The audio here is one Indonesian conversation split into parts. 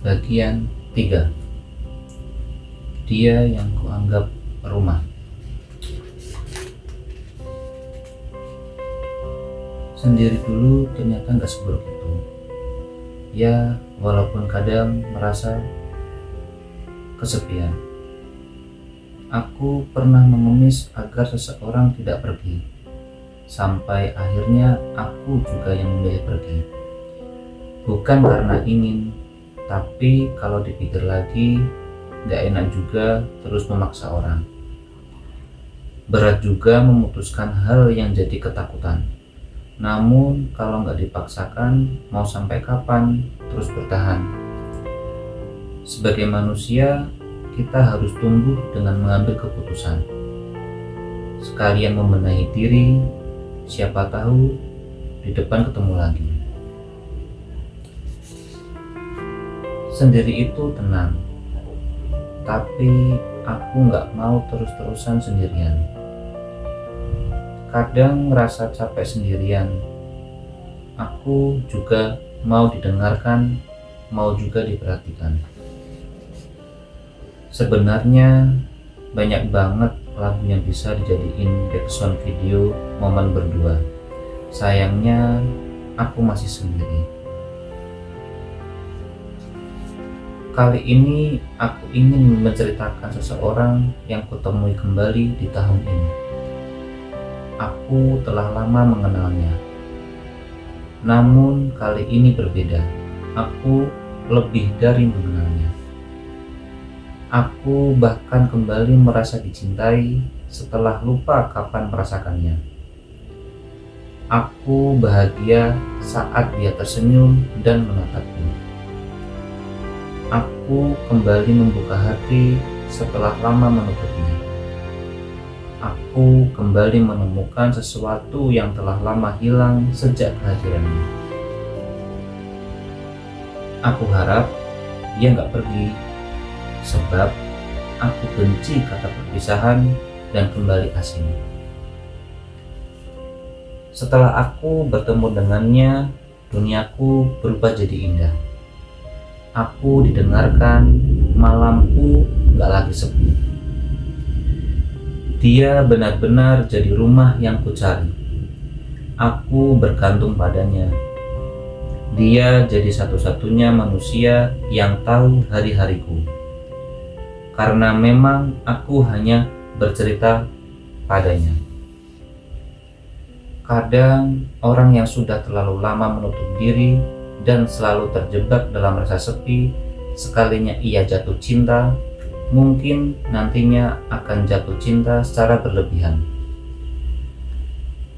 Bagian 3. Dia yang kuanggap rumah. Sendiri dulu ternyata gak seburuk itu. Ya, walaupun kadang merasa kesepian. Aku pernah mengemis agar seseorang tidak pergi. Sampai akhirnya aku juga yang memilih pergi. Bukan karena ingin, tapi kalau dipikir lagi, gak enak juga terus memaksa orang. Berat juga memutuskan hal yang jadi ketakutan. Namun kalau gak dipaksakan, mau sampai kapan terus bertahan? Sebagai manusia, kita harus tumbuh dengan mengambil keputusan. Sekalian membenahi diri, siapa tahu di depan ketemu lagi. Sendiri itu tenang, tapi aku gak mau terus-terusan sendirian. Kadang ngerasa capek sendirian. Aku juga mau didengarkan, mau juga diperhatikan. Sebenarnya banyak banget lagu yang bisa dijadiin background video momen berdua. Sayangnya aku masih sendiri. Kali ini aku ingin menceritakan seseorang yang kutemui kembali di tahun ini. Aku telah lama mengenalnya. Namun kali ini berbeda. Aku lebih dari mengenalnya. Aku bahkan kembali merasa dicintai setelah lupa kapan merasakannya. Aku bahagia saat dia tersenyum dan menatapku. Aku kembali membuka hati setelah lama menutupnya. Aku kembali menemukan sesuatu yang telah lama hilang sejak kehadirannya. Aku harap dia gak pergi, sebab aku benci kata perpisahan dan kembali asing. Setelah aku bertemu dengannya, duniaku berubah jadi indah. Aku didengarkan, malamku gak lagi sepi. Dia benar-benar jadi rumah yang kucari. Aku bergantung padanya. Dia jadi satu-satunya manusia yang tahu hari-hariku. Karena memang aku hanya bercerita padanya. Kadang orang yang sudah terlalu lama menutup diri dan selalu terjebak dalam rasa sepi, sekalinya ia jatuh cinta, mungkin nantinya akan jatuh cinta secara berlebihan.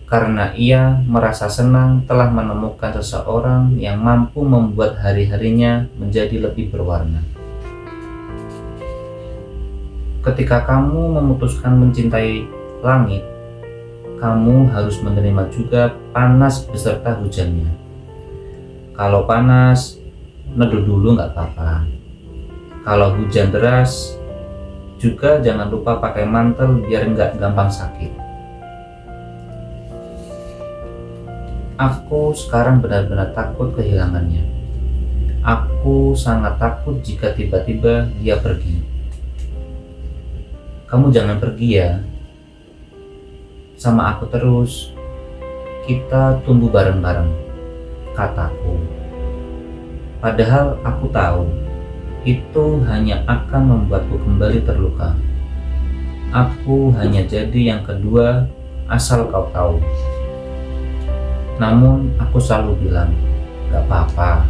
Karena ia merasa senang telah menemukan seseorang yang mampu membuat hari-harinya menjadi lebih berwarna. Ketika kamu memutuskan mencintai langit, kamu harus menerima juga panas beserta hujannya. Kalau panas, neduh dulu gak apa-apa. Kalau hujan deras, juga jangan lupa pakai mantel biar gak gampang sakit. Aku sekarang benar-benar takut kehilangannya. Aku sangat takut jika tiba-tiba dia pergi. Kamu jangan pergi ya. Sama aku terus. Kita tumbuh bareng-bareng, kataku. Padahal aku tahu itu hanya akan membuatku kembali terluka. Aku hanya jadi yang kedua asal kau tahu. Namun aku selalu bilang, gak apa-apa.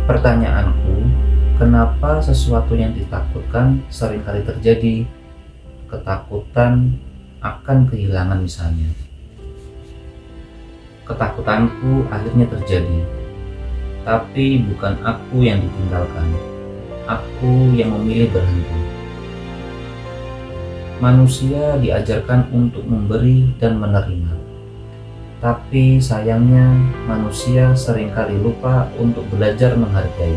Pertanyaanku, kenapa sesuatu yang ditakutkan seringkali terjadi? Ketakutan akan kehilangan misalnya. Ketakutanku akhirnya terjadi, tapi bukan aku yang ditinggalkan. Aku yang memilih berhenti. Manusia diajarkan untuk memberi dan menerima, tapi sayangnya manusia seringkali lupa untuk belajar menghargai.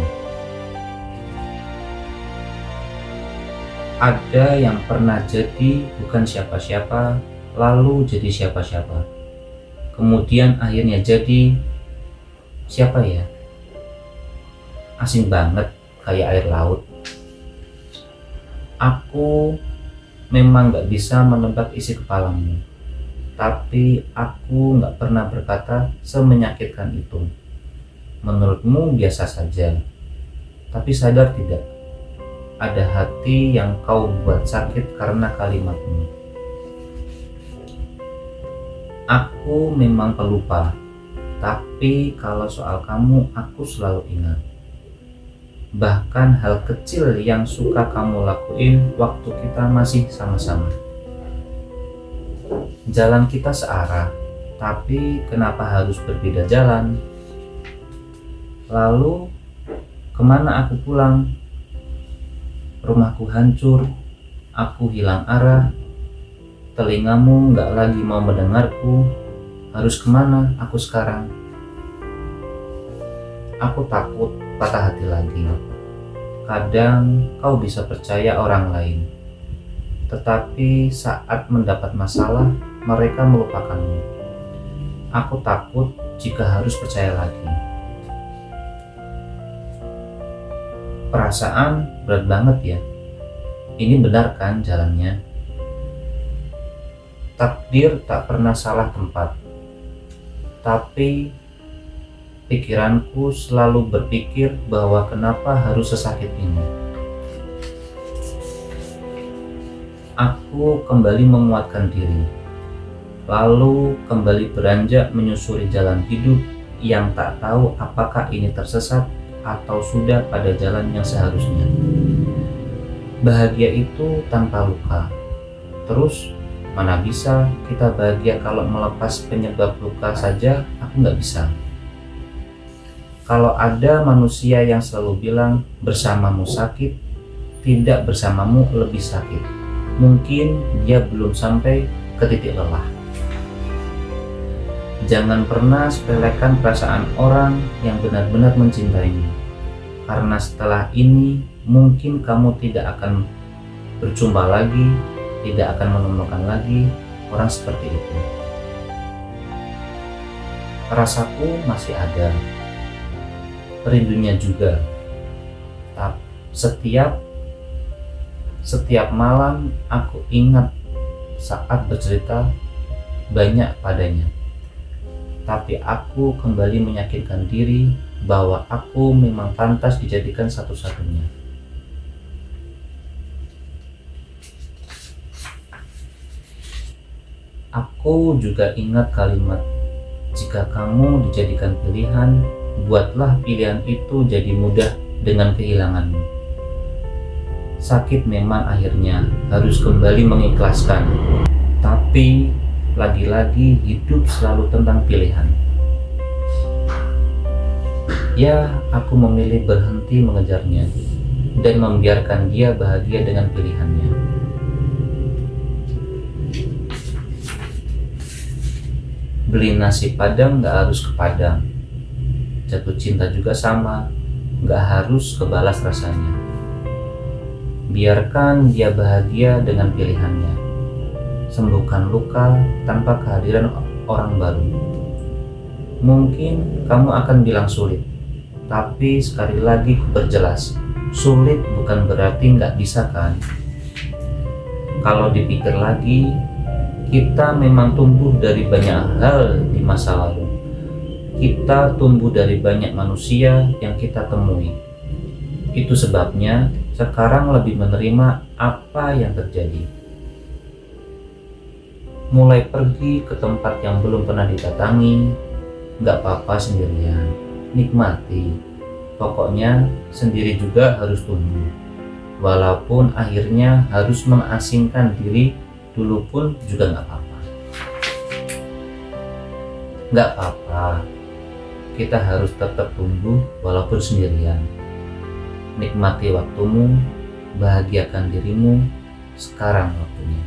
Ada yang pernah jadi bukan siapa-siapa, lalu jadi siapa-siapa. Kemudian akhirnya jadi siapa ya? asing banget, kayak air laut. Aku memang gak bisa menebak isi kepalamu, tapi aku gak pernah berkata semenyakitkan itu. Menurutmu biasa saja, tapi sadar tidak, ada hati yang kau buat sakit karena kalimatmu. Aku memang pelupa, tapi kalau soal kamu aku selalu ingat. Bahkan hal kecil yang suka kamu lakuin waktu kita masih sama-sama. Jalan kita searah, tapi kenapa harus berbeda jalan? Lalu, kemana aku pulang? Rumahku hancur, aku hilang arah, telingamu gak lagi mau mendengarku. Harus kemana aku sekarang? Aku takut patah hati lagi. Kadang kau bisa percaya orang lain, tetapi saat mendapat masalah, mereka melupakanmu. Aku takut jika harus percaya lagi. Perasaan berat banget ya. Ini benar kan jalannya? Takdir tak pernah salah tempat. Tapi pikiranku selalu berpikir bahwa kenapa harus sesakit ini. Aku kembali menguatkan diri, lalu kembali beranjak menyusuri jalan hidup yang tak tahu apakah ini tersesat atau sudah pada jalan yang seharusnya. Bahagia itu tanpa luka. Terus mana bisa kita bahagia kalau melepas penyebab luka saja? Aku nggak bisa. Kalau ada manusia yang selalu bilang bersamamu sakit, tidak bersamamu lebih sakit, mungkin dia belum sampai ke titik lelah. Jangan pernah sepelekan perasaan orang yang benar-benar mencintaimu, karena setelah ini mungkin kamu tidak akan berjumpa lagi, tidak akan menemukan lagi orang seperti itu. Rasaku masih ada, rindunya juga. Setiap malam aku ingat saat bercerita banyak padanya. Tapi aku kembali meyakinkan diri bahwa aku memang pantas dijadikan satu-satunya. Aku juga ingat kalimat, jika kamu dijadikan pilihan, buatlah pilihan itu jadi mudah dengan kehilanganmu. Sakit memang akhirnya harus kembali mengikhlaskan, tapi lagi-lagi hidup selalu tentang pilihan. Ya, aku memilih berhenti mengejarnya dan membiarkan dia bahagia dengan pilihannya. Beli nasi Padang gak harus ke Padang. Jatuh cinta juga sama, gak harus kebalas rasanya. Biarkan dia bahagia dengan pilihannya. Sembuhkan luka tanpa kehadiran orang baru. Mungkin kamu akan bilang sulit, tapi sekali lagi kuperjelas, sulit bukan berarti nggak bisa kan? Kalau dipikir lagi, kita memang tumbuh dari banyak hal di masa lalu. Kita tumbuh dari banyak manusia yang kita temui. Itu sebabnya sekarang lebih menerima apa yang terjadi. Mulai pergi ke tempat yang belum pernah didatangi, gak apa-apa sendirian, nikmati. Pokoknya sendiri juga harus tumbuh. Walaupun akhirnya harus mengasingkan diri dulu pun juga gak apa-apa. Gak apa-apa, kita harus tetap tumbuh walaupun sendirian. Nikmati waktumu, bahagiakan dirimu, sekarang waktunya.